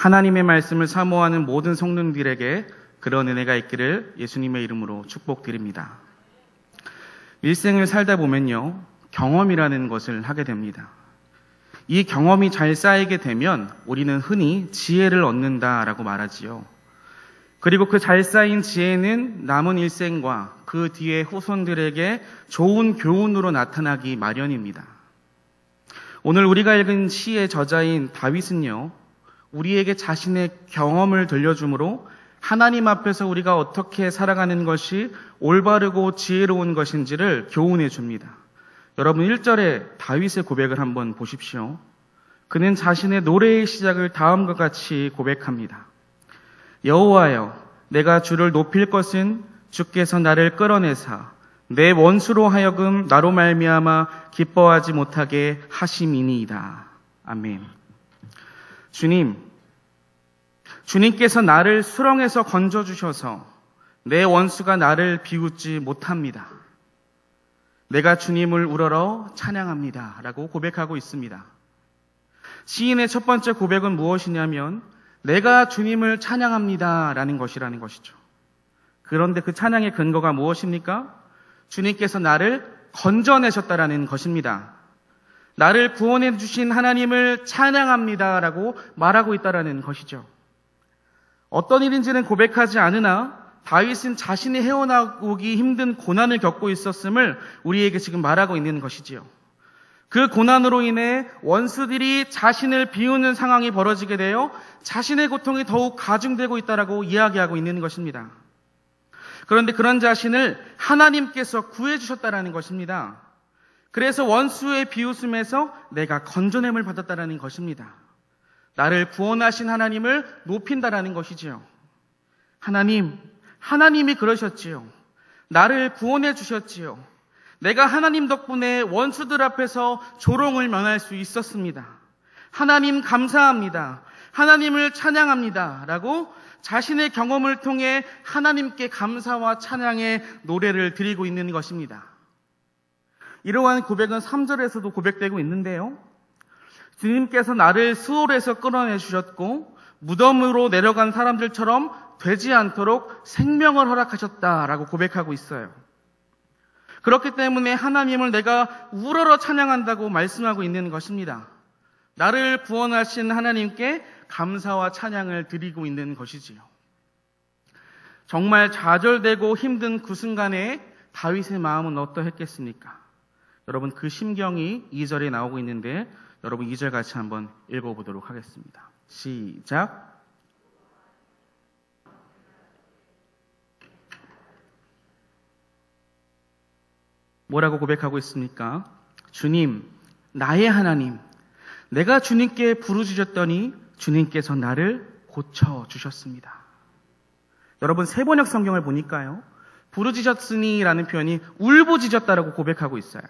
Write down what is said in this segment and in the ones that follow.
하나님의 말씀을 사모하는 모든 성도들에게 그런 은혜가 있기를 예수님의 이름으로 축복드립니다. 일생을 살다 보면요, 경험이라는 것을 하게 됩니다. 이 경험이 잘 쌓이게 되면 우리는 흔히 지혜를 얻는다라고 말하지요. 그리고 그 잘 쌓인 지혜는 남은 일생과 그 뒤에 후손들에게 좋은 교훈으로 나타나기 마련입니다. 오늘 우리가 읽은 시의 저자인 다윗은요, 우리에게 자신의 경험을 들려주므로 하나님 앞에서 우리가 어떻게 살아가는 것이 올바르고 지혜로운 것인지를 교훈해 줍니다. 여러분 1절에 다윗의 고백을 한번 보십시오. 그는 자신의 노래의 시작을 다음과 같이 고백합니다. 여호와여, 내가 주를 높일 것은 주께서 나를 끌어내사 내 원수로 하여금 나로 말미암아 기뻐하지 못하게 하심이니이다. 아멘. 주님께서 나를 수렁에서 건져주셔서 내 원수가 나를 비웃지 못합니다. 내가 주님을 우러러 찬양합니다. 라고 고백하고 있습니다. 시인의 첫 번째 고백은 무엇이냐면 내가 주님을 찬양합니다. 라는 것이라는 것이죠. 그런데 그 찬양의 근거가 무엇입니까? 주님께서 나를 건져내셨다라는 것입니다. 나를 구원해 주신 하나님을 찬양합니다. 라고 말하고 있다라는 것이죠. 어떤 일인지는 고백하지 않으나 다윗은 자신이 헤어나오기 힘든 고난을 겪고 있었음을 우리에게 지금 말하고 있는 것이지요. 그 고난으로 인해 원수들이 자신을 비우는 상황이 벌어지게 되어 자신의 고통이 더욱 가중되고 있다라고 이야기하고 있는 것입니다. 그런데 그런 자신을 하나님께서 구해주셨다라는 것입니다. 그래서 원수의 비웃음에서 내가 건져냄을 받았다라는 것입니다. 나를 구원하신 하나님을 높인다라는 것이지요. 하나님이 그러셨지요. 나를 구원해 주셨지요. 내가 하나님 덕분에 원수들 앞에서 조롱을 면할 수 있었습니다. 하나님 감사합니다. 하나님을 찬양합니다. 라고 자신의 경험을 통해 하나님께 감사와 찬양의 노래를 드리고 있는 것입니다. 이러한 고백은 3절에서도 고백되고 있는데요. 주님께서 나를 수월에서 끌어내 주셨고 무덤으로 내려간 사람들처럼 되지 않도록 생명을 허락하셨다라고 고백하고 있어요. 그렇기 때문에 하나님을 내가 우러러 찬양한다고 말씀하고 있는 것입니다. 나를 구원하신 하나님께 감사와 찬양을 드리고 있는 것이지요. 정말 좌절되고 힘든 그 순간에 다윗의 마음은 어떠했겠습니까? 여러분 그 심경이 2절에 나오고 있는데 여러분 2절 같이 한번 읽어보도록 하겠습니다. 시작. 뭐라고 고백하고 있습니까? 주님, 나의 하나님, 내가 주님께 부르짖었더니 주님께서 나를 고쳐주셨습니다. 여러분 세번역 성경을 보니까요, 부르짖었으니라는 표현이 울부짖었다라고 고백하고 있어요.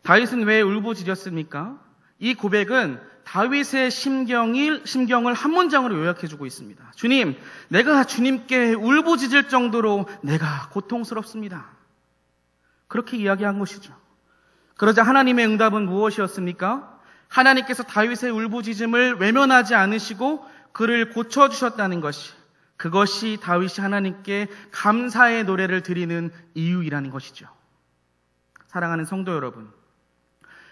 다윗은 왜 울부짖었습니까? 이 고백은 다윗의 심경을 한 문장으로 요약해주고 있습니다. 주님, 내가 주님께 울부짖을 정도로 내가 고통스럽습니다. 그렇게 이야기한 것이죠. 그러자 하나님의 응답은 무엇이었습니까? 하나님께서 다윗의 울부짖음을 외면하지 않으시고 그를 고쳐주셨다는 것이, 그것이 다윗이 하나님께 감사의 노래를 드리는 이유이라는 것이죠. 사랑하는 성도 여러분,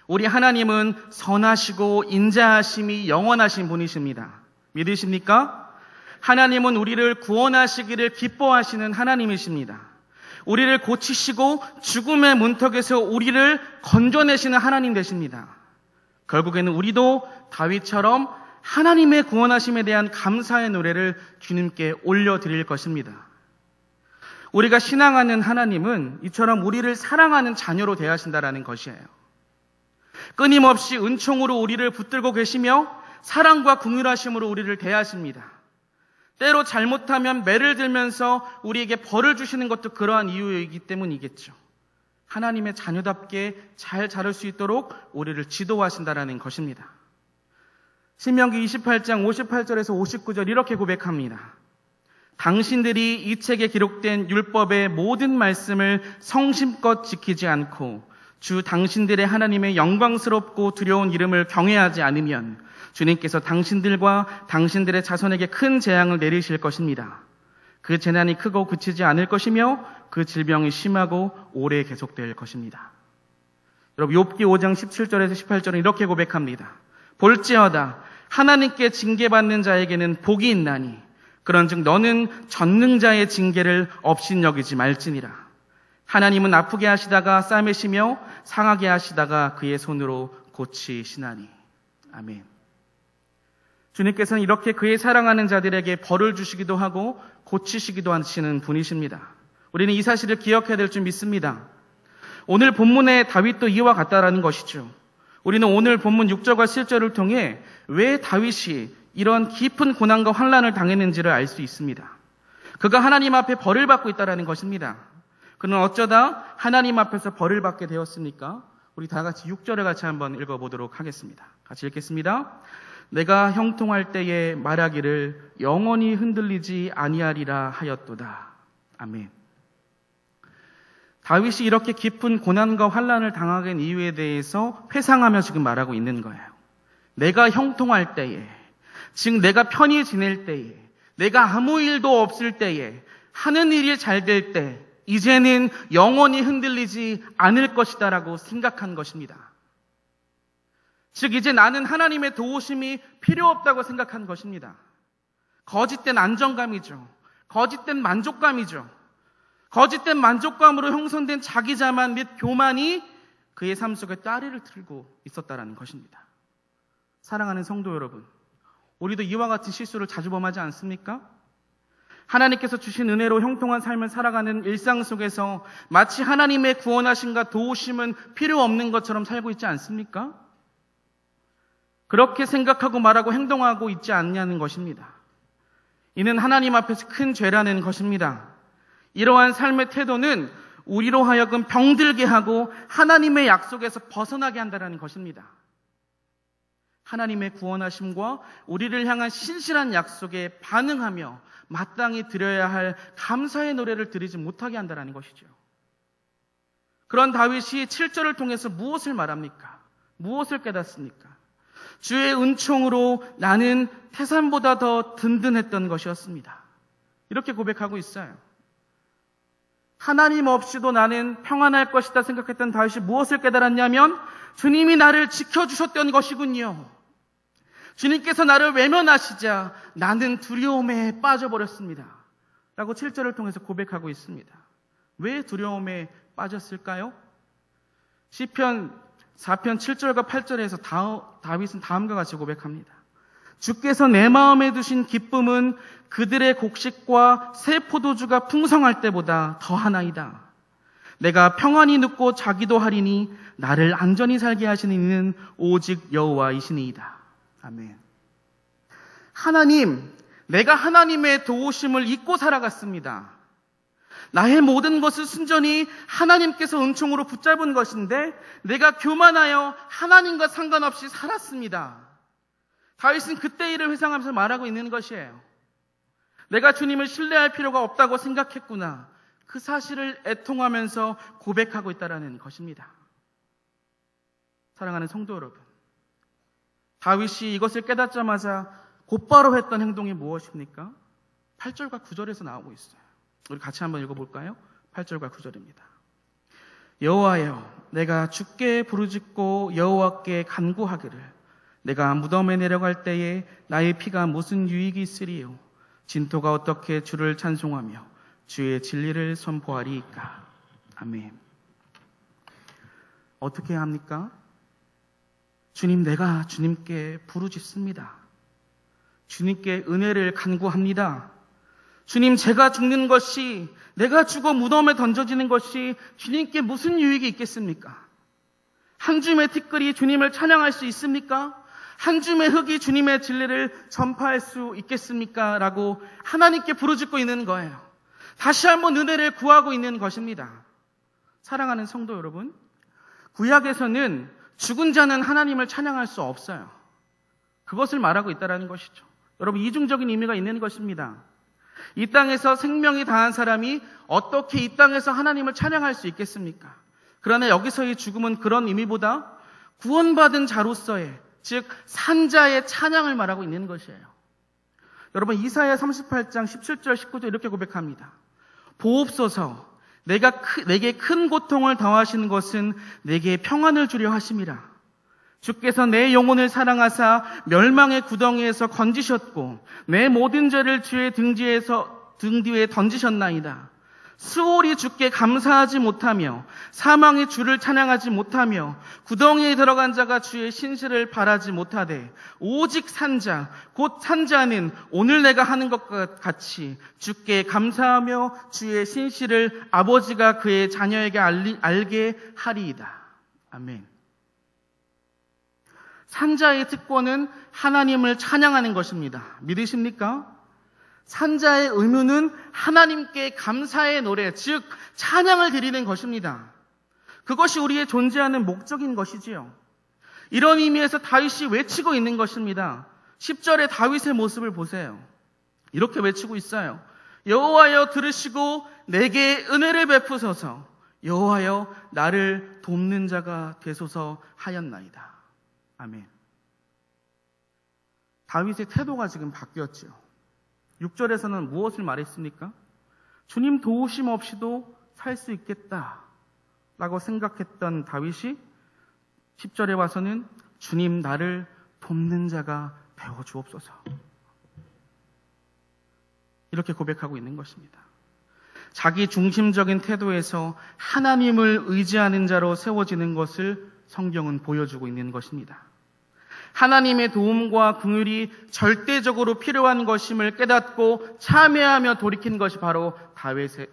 우리 하나님은 선하시고 인자하심이 영원하신 분이십니다. 믿으십니까? 하나님은 우리를 구원하시기를 기뻐하시는 하나님이십니다. 우리를 고치시고 죽음의 문턱에서 우리를 건져내시는 하나님 되십니다. 결국에는 우리도 다윗처럼 하나님의 구원하심에 대한 감사의 노래를 주님께 올려드릴 것입니다. 우리가 신앙하는 하나님은 이처럼 우리를 사랑하는 자녀로 대하신다라는 것이에요. 끊임없이 은총으로 우리를 붙들고 계시며 사랑과 긍휼하심으로 우리를 대하십니다. 때로 잘못하면 매를 들면서 우리에게 벌을 주시는 것도 그러한 이유이기 때문이겠죠. 하나님의 자녀답게 잘 자랄 수 있도록 우리를 지도하신다라는 것입니다. 신명기 28장 58절에서 59절 이렇게 고백합니다. 당신들이 이 책에 기록된 율법의 모든 말씀을 성심껏 지키지 않고 주 당신들의 하나님의 영광스럽고 두려운 이름을 경외하지 않으면 주님께서 당신들과 당신들의 자손에게 큰 재앙을 내리실 것입니다. 그 재난이 크고 그치지 않을 것이며 그 질병이 심하고 오래 계속될 것입니다. 여러분, 욥기 5장 17절에서 18절은 이렇게 고백합니다. 볼지어다 하나님께 징계받는 자에게는 복이 있나니 그런즉 너는 전능자의 징계를 업신여기지 말지니라. 하나님은 아프게 하시다가 싸매시며 상하게 하시다가 그의 손으로 고치시나니. 아멘. 주님께서는 이렇게 그의 사랑하는 자들에게 벌을 주시기도 하고 고치시기도 하시는 분이십니다. 우리는 이 사실을 기억해야 될 줄 믿습니다. 오늘 본문의 다윗도 이와 같다라는 것이죠. 우리는 오늘 본문 6절과 7절을 통해 왜 다윗이 이런 깊은 고난과 환난을 당했는지를 알 수 있습니다. 그가 하나님 앞에 벌을 받고 있다는 것입니다. 그는 어쩌다 하나님 앞에서 벌을 받게 되었습니까? 우리 다 같이 6절을 같이 한번 읽어보도록 하겠습니다. 같이 읽겠습니다. 내가 형통할 때에 말하기를 영원히 흔들리지 아니하리라 하였도다. 아멘. 다윗이 이렇게 깊은 고난과 환난을 당하게 된 이유에 대해서 회상하며 지금 말하고 있는 거예요. 내가 형통할 때에, 즉 내가 편히 지낼 때에, 내가 아무 일도 없을 때에, 하는 일이 잘 될 때, 이제는 영원히 흔들리지 않을 것이다라고 생각한 것입니다. 즉 이제 나는 하나님의 도우심이 필요 없다고 생각한 것입니다. 거짓된 안정감이죠. 거짓된 만족감이죠. 거짓된 만족감으로 형성된 자기 자만 및 교만이 그의 삶 속에 따리를 틀고 있었다는 것입니다. 사랑하는 성도 여러분, 우리도 이와 같은 실수를 자주 범하지 않습니까? 하나님께서 주신 은혜로 형통한 삶을 살아가는 일상 속에서 마치 하나님의 구원하심과 도우심은 필요 없는 것처럼 살고 있지 않습니까? 그렇게 생각하고 말하고 행동하고 있지 않냐는 것입니다. 이는 하나님 앞에서 큰 죄라는 것입니다. 이러한 삶의 태도는 우리로 하여금 병들게 하고 하나님의 약속에서 벗어나게 한다는 것입니다. 하나님의 구원하심과 우리를 향한 신실한 약속에 반응하며 마땅히 드려야 할 감사의 노래를 드리지 못하게 한다는 것이죠. 그런 다윗이 7절을 통해서 무엇을 말합니까? 무엇을 깨닫습니까? 주의 은총으로 나는 태산보다 더 든든했던 것이었습니다. 이렇게 고백하고 있어요. 하나님 없이도 나는 평안할 것이다 생각했던 다윗이 무엇을 깨달았냐면 주님이 나를 지켜주셨던 것이군요. 주님께서 나를 외면하시자 나는 두려움에 빠져버렸습니다. 라고 7절을 통해서 고백하고 있습니다. 왜 두려움에 빠졌을까요? 시편 4편 7절과 8절에서 다윗은 다음과 같이 고백합니다. 주께서 내 마음에 두신 기쁨은 그들의 곡식과 새 포도주가 풍성할 때보다 더하나이다. 내가 평안히 눕고 자기도 하리니 나를 안전히 살게 하시는 이는 오직 여호와이시니이다. 아멘. 하나님, 내가 하나님의 도우심을 잊고 살아갔습니다. 나의 모든 것을 순전히 하나님께서 은총으로 붙잡은 것인데 내가 교만하여 하나님과 상관없이 살았습니다. 다윗은 그때 일을 회상하면서 말하고 있는 것이에요. 내가 주님을 신뢰할 필요가 없다고 생각했구나. 그 사실을 애통하면서 고백하고 있다는 것입니다. 사랑하는 성도 여러분, 다윗이 이것을 깨닫자마자 곧바로 했던 행동이 무엇입니까? 8절과 9절에서 나오고 있어요. 우리 같이 한번 읽어볼까요? 8절과 9절입니다. 여호와여, 내가 주께 부르짖고 여호와께 간구하기를 내가 무덤에 내려갈 때에 나의 피가 무슨 유익이 있으리요? 진토가 어떻게 주를 찬송하며 주의 진리를 선포하리이까? 아멘. 어떻게 합니까? 주님, 내가 주님께 부르짖습니다. 주님께 은혜를 간구합니다. 주님, 제가 죽는 것이, 내가 죽어 무덤에 던져지는 것이 주님께 무슨 유익이 있겠습니까? 한 줌의 티끌이 주님을 찬양할 수 있습니까? 한 줌의 흙이 주님의 진리를 전파할 수 있겠습니까? 라고 하나님께 부르짖고 있는 거예요. 다시 한번 은혜를 구하고 있는 것입니다. 사랑하는 성도 여러분, 구약에서는 죽은 자는 하나님을 찬양할 수 없어요. 그것을 말하고 있다는 것이죠. 여러분, 이중적인 의미가 있는 것입니다. 이 땅에서 생명이 다한 사람이 어떻게 이 땅에서 하나님을 찬양할 수 있겠습니까? 그러나 여기서의 죽음은 그런 의미보다 구원받은 자로서의 즉 산자의 찬양을 말하고 있는 것이에요. 여러분, 이사야 38장 17절 19절 이렇게 고백합니다. 보옵소서, 내게 큰 고통을 더하시는 것은 내게 평안을 주려 하심이라. 주께서 내 영혼을 사랑하사 멸망의 구덩이에서 건지셨고 내 모든 죄를 주의 등 뒤에 던지셨나이다. 스올이 주께 감사하지 못하며 사망이 주를 찬양하지 못하며 구덩이에 들어간 자가 주의 신실을 바라지 못하되 오직 산자 곧 산자는 오늘 내가 하는 것 같이 주께 감사하며 주의 신실을 아버지가 그의 자녀에게 알게 하리이다. 아멘. 산자의 특권은 하나님을 찬양하는 것입니다. 믿으십니까? 산자의 의무는 하나님께 감사의 노래, 즉 찬양을 드리는 것입니다. 그것이 우리의 존재하는 목적인 것이지요. 이런 의미에서 다윗이 외치고 있는 것입니다. 10절의 다윗의 모습을 보세요. 이렇게 외치고 있어요. 여호와여 들으시고 내게 은혜를 베푸소서. 여호와여 나를 돕는 자가 되소서 하였나이다. 아멘. 다윗의 태도가 지금 바뀌었죠. 6절에서는 무엇을 말했습니까? 주님 도우심 없이도 살 수 있겠다 라고 생각했던 다윗이 10절에 와서는 주님 나를 돕는 자가 되어 주옵소서, 이렇게 고백하고 있는 것입니다. 자기 중심적인 태도에서 하나님을 의지하는 자로 세워지는 것을 성경은 보여주고 있는 것입니다. 하나님의 도움과 긍휼이 절대적으로 필요한 것임을 깨닫고 참여하며 돌이킨 것이 바로 다윗의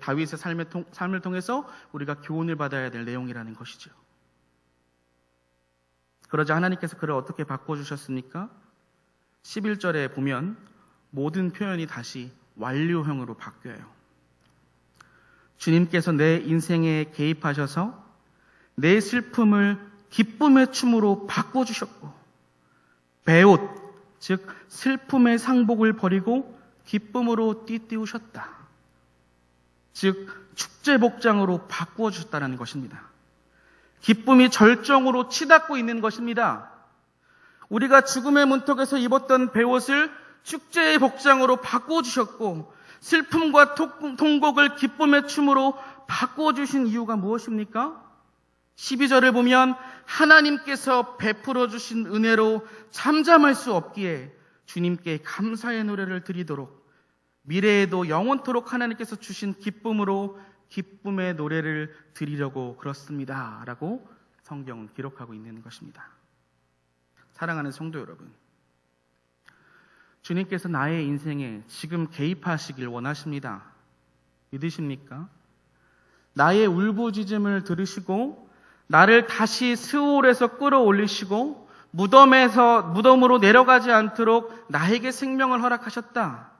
삶을 통해서 우리가 교훈을 받아야 될 내용이라는 것이죠. 그러자 하나님께서 그를 어떻게 바꿔주셨습니까? 11절에 보면 모든 표현이 다시 완료형으로 바뀌어요. 주님께서 내 인생에 개입하셔서 내 슬픔을 기쁨의 춤으로 바꿔주셨고 배옷, 즉 슬픔의 상복을 버리고 기쁨으로 띠띠우셨다. 즉 축제 복장으로 바꾸어 주셨다는 것입니다. 기쁨이 절정으로 치닫고 있는 것입니다. 우리가 죽음의 문턱에서 입었던 배옷을 축제의 복장으로 바꾸어 주셨고 슬픔과 통곡을 기쁨의 춤으로 바꾸어 주신 이유가 무엇입니까? 12절을 보면 하나님께서 베풀어 주신 은혜로 잠잠할 수 없기에 주님께 감사의 노래를 드리도록 미래에도 영원토록 하나님께서 주신 기쁨으로 기쁨의 노래를 드리려고 그렇습니다 라고 성경은 기록하고 있는 것입니다. 사랑하는 성도 여러분, 주님께서 나의 인생에 지금 개입하시길 원하십니다. 믿으십니까? 나의 울부짖음을 들으시고 나를 다시 스올에서 끌어올리시고 무덤으로 내려가지 않도록 나에게 생명을 허락하셨다.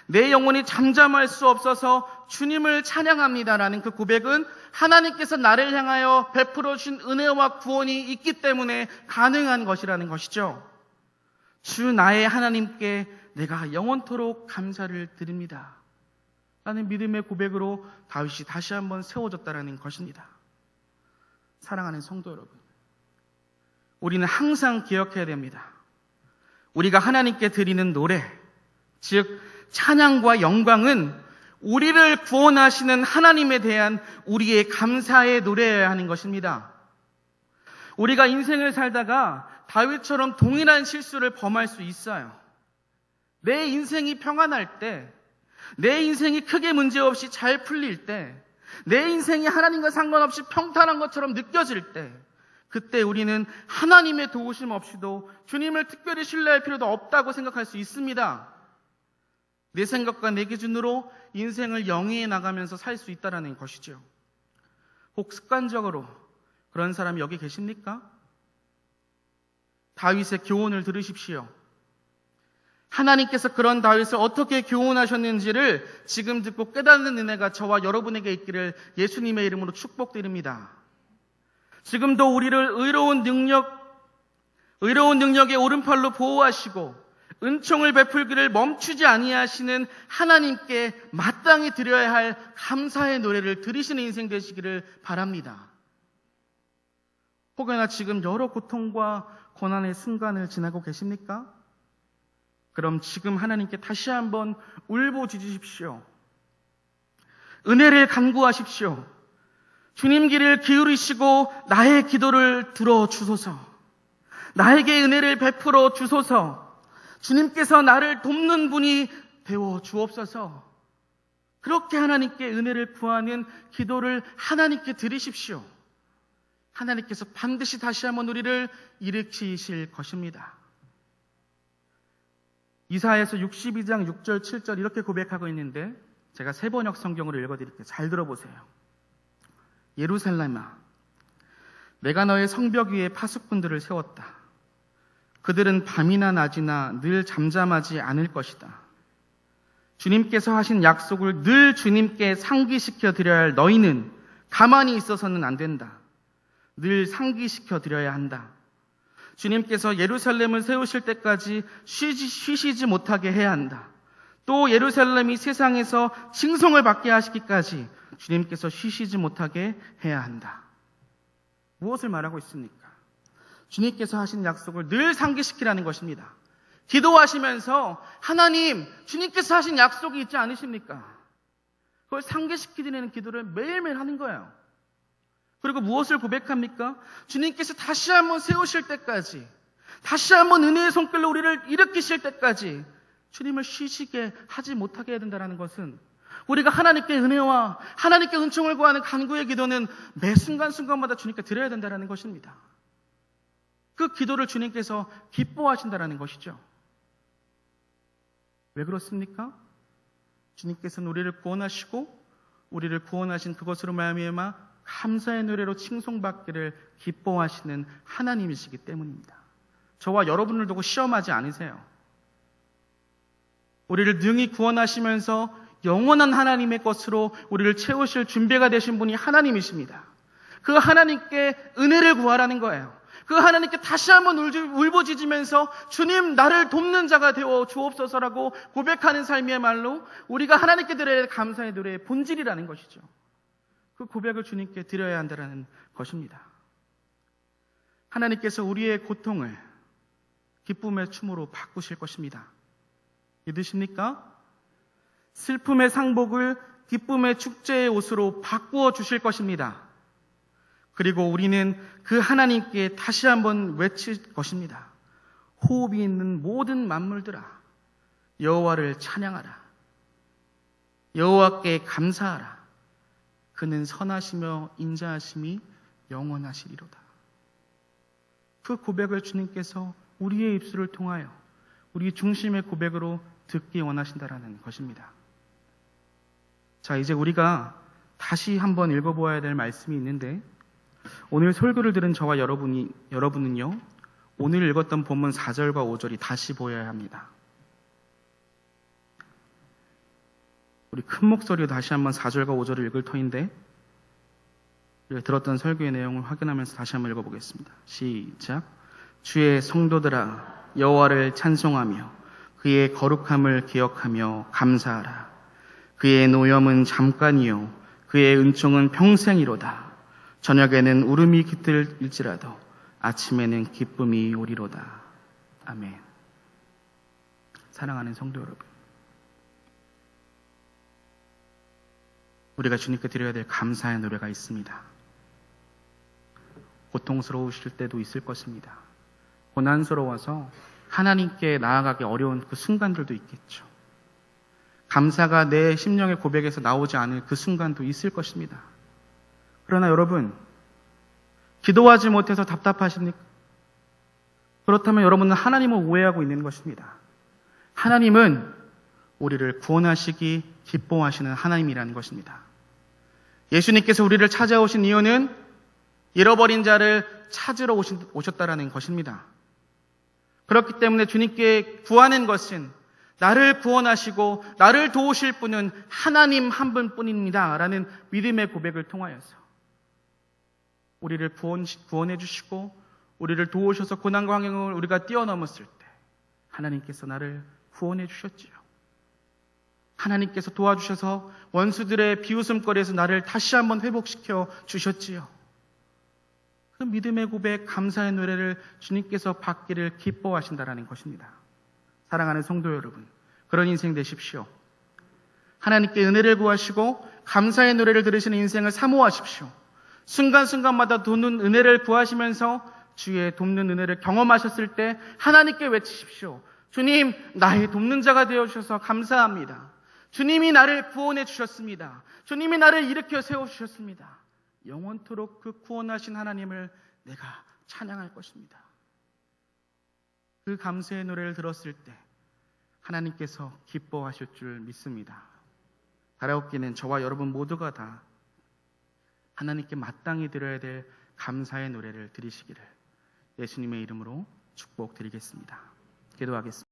내 영혼이 잠잠할 수 없어서 주님을 찬양합니다라는 그 고백은 하나님께서 나를 향하여 베풀어 주신 은혜와 구원이 있기 때문에 가능한 것이라는 것이죠. 주 나의 하나님께 내가 영원토록 감사를 드립니다 라는 믿음의 고백으로 다윗이 다시 한번 세워졌다는 것입니다. 사랑하는 성도 여러분, 우리는 항상 기억해야 됩니다. 우리가 하나님께 드리는 노래, 즉 찬양과 영광은 우리를 구원하시는 하나님에 대한 우리의 감사의 노래여야 하는 것입니다. 우리가 인생을 살다가 다윗처럼 동일한 실수를 범할 수 있어요. 내 인생이 평안할 때, 내 인생이 크게 문제없이 잘 풀릴 때, 내 인생이 하나님과 상관없이 평탄한 것처럼 느껴질 때, 그때 우리는 하나님의 도우심 없이도 주님을 특별히 신뢰할 필요도 없다고 생각할 수 있습니다. 내 생각과 내 기준으로 인생을 영위해 나가면서 살 수 있다는 것이죠. 혹 습관적으로 그런 사람이 여기 계십니까? 다윗의 교훈을 들으십시오. 하나님께서 그런 다윗을 어떻게 교훈하셨는지를 지금 듣고 깨닫는 은혜가 저와 여러분에게 있기를 예수님의 이름으로 축복드립니다. 지금도 우리를 의로운 능력의 오른팔로 보호하시고 은총을 베풀기를 멈추지 아니하시는 하나님께 마땅히 드려야 할 감사의 노래를 들으시는 인생 되시기를 바랍니다. 혹여나 지금 여러 고통과 고난의 순간을 지나고 계십니까? 그럼 지금 하나님께 다시 한번 울부짖으십시오. 은혜를 간구하십시오. 주님 길을 기울이시고 나의 기도를 들어주소서. 나에게 은혜를 베풀어 주소서. 주님께서 나를 돕는 분이 되어 주옵소서. 그렇게 하나님께 은혜를 구하는 기도를 하나님께 드리십시오. 하나님께서 반드시 다시 한번 우리를 일으키실 것입니다. 이사야서 62장 6절 7절 이렇게 고백하고 있는데 제가 세번역 성경으로 읽어드릴게요. 잘 들어보세요. 예루살렘아, 내가 너의 성벽 위에 파수꾼들을 세웠다. 그들은 밤이나 낮이나 늘 잠잠하지 않을 것이다. 주님께서 하신 약속을 늘 주님께 상기시켜 드려야 할 너희는 가만히 있어서는 안 된다. 늘 상기시켜 드려야 한다. 주님께서 예루살렘을 세우실 때까지 쉬시지 못하게 해야 한다. 또 예루살렘이 세상에서 칭송을 받게 하시기까지 주님께서 쉬시지 못하게 해야 한다. 무엇을 말하고 있습니까? 주님께서 하신 약속을 늘 상기시키라는 것입니다. 기도하시면서 하나님, 주님께서 하신 약속이 있지 않으십니까? 그걸 상기시키는 기도를 매일매일 하는 거예요. 그리고 무엇을 고백합니까? 주님께서 다시 한번 세우실 때까지, 다시 한번 은혜의 손길로 우리를 일으키실 때까지 주님을 쉬시게 하지 못하게 해야 된다는 것은 우리가 하나님께 은혜와 하나님께 은총을 구하는 간구의 기도는 매 순간순간마다 주님께 드려야 된다는 것입니다. 그 기도를 주님께서 기뻐하신다는 것이죠. 왜 그렇습니까? 주님께서는 우리를 구원하시고 우리를 구원하신 그것으로 말미암아 감사의 노래로 칭송받기를 기뻐하시는 하나님이시기 때문입니다. 저와 여러분을 두고 시험하지 않으세요. 우리를 능히 구원하시면서 영원한 하나님의 것으로 우리를 채우실 준비가 되신 분이 하나님이십니다. 그 하나님께 은혜를 구하라는 거예요. 그 하나님께 다시 한번 울부짖으면서 주님, 나를 돕는 자가 되어 주옵소서라고 고백하는 삶이야말로 우리가 하나님께 드려야 할 감사의 노래의 본질이라는 것이죠. 그 고백을 주님께 드려야 한다는 것입니다. 하나님께서 우리의 고통을 기쁨의 춤으로 바꾸실 것입니다. 믿으십니까? 슬픔의 상복을 기쁨의 축제의 옷으로 바꾸어 주실 것입니다. 그리고 우리는 그 하나님께 다시 한번 외칠 것입니다. 호흡이 있는 모든 만물들아, 여호와를 찬양하라. 여호와께 감사하라. 그는 선하시며 인자하심이 영원하시리로다. 그 고백을 주님께서 우리의 입술을 통하여 우리 중심의 고백으로 듣기 원하신다라는 것입니다. 자, 이제 우리가 다시 한번 읽어보아야 될 말씀이 있는데 오늘 설교를 들은 저와 여러분은요, 오늘 읽었던 본문 4절과 5절이 다시 보여야 합니다. 우리 큰 목소리로 다시 한번 4절과 5절을 읽을 터인데 들었던 설교의 내용을 확인하면서 다시 한번 읽어보겠습니다. 시작. 주의 성도들아, 여호와를 찬송하며 그의 거룩함을 기억하며 감사하라. 그의 노염은 잠깐이요 그의 은총은 평생이로다. 저녁에는 울음이 깃들일지라도 아침에는 기쁨이 오리로다. 아멘. 사랑하는 성도 여러분, 우리가 주님께 드려야 될 감사의 노래가 있습니다. 고통스러우실 때도 있을 것입니다. 고난스러워서 하나님께 나아가기 어려운 그 순간들도 있겠죠. 감사가 내 심령의 고백에서 나오지 않을 그 순간도 있을 것입니다. 그러나 여러분, 기도하지 못해서 답답하십니까? 그렇다면 여러분은 하나님을 오해하고 있는 것입니다. 하나님은 우리를 구원하시기 기뻐하시는 하나님이라는 것입니다. 예수님께서 우리를 찾아오신 이유는 잃어버린 자를 찾으러 오셨다라는 것입니다. 그렇기 때문에 주님께 구하는 것은 나를 구원하시고 나를 도우실 분은 하나님 한 분뿐입니다 라는 믿음의 고백을 통하여서 우리를 구원해 주시고 우리를 도우셔서 고난과 환경을 우리가 뛰어넘었을 때 하나님께서 나를 구원해 주셨지요. 하나님께서 도와주셔서 원수들의 비웃음거리에서 나를 다시 한번 회복시켜 주셨지요. 그 믿음의 고백, 감사의 노래를 주님께서 받기를 기뻐하신다라는 것입니다. 사랑하는 성도 여러분, 그런 인생 되십시오. 하나님께 은혜를 구하시고 감사의 노래를 들으시는 인생을 사모하십시오. 순간순간마다 돕는 은혜를 구하시면서 주의 돕는 은혜를 경험하셨을 때 하나님께 외치십시오. 주님, 나의 돕는 자가 되어주셔서 감사합니다. 주님이 나를 구원해 주셨습니다. 주님이 나를 일으켜 세워주셨습니다. 영원토록 그 구원하신 하나님을 내가 찬양할 것입니다. 그 감사의 노래를 들었을 때 하나님께서 기뻐하실 줄 믿습니다. 가라오케는 저와 여러분 모두가 다 하나님께 마땅히 드려야 될 감사의 노래를 드리시기를 예수님의 이름으로 축복드리겠습니다. 기도하겠습니다.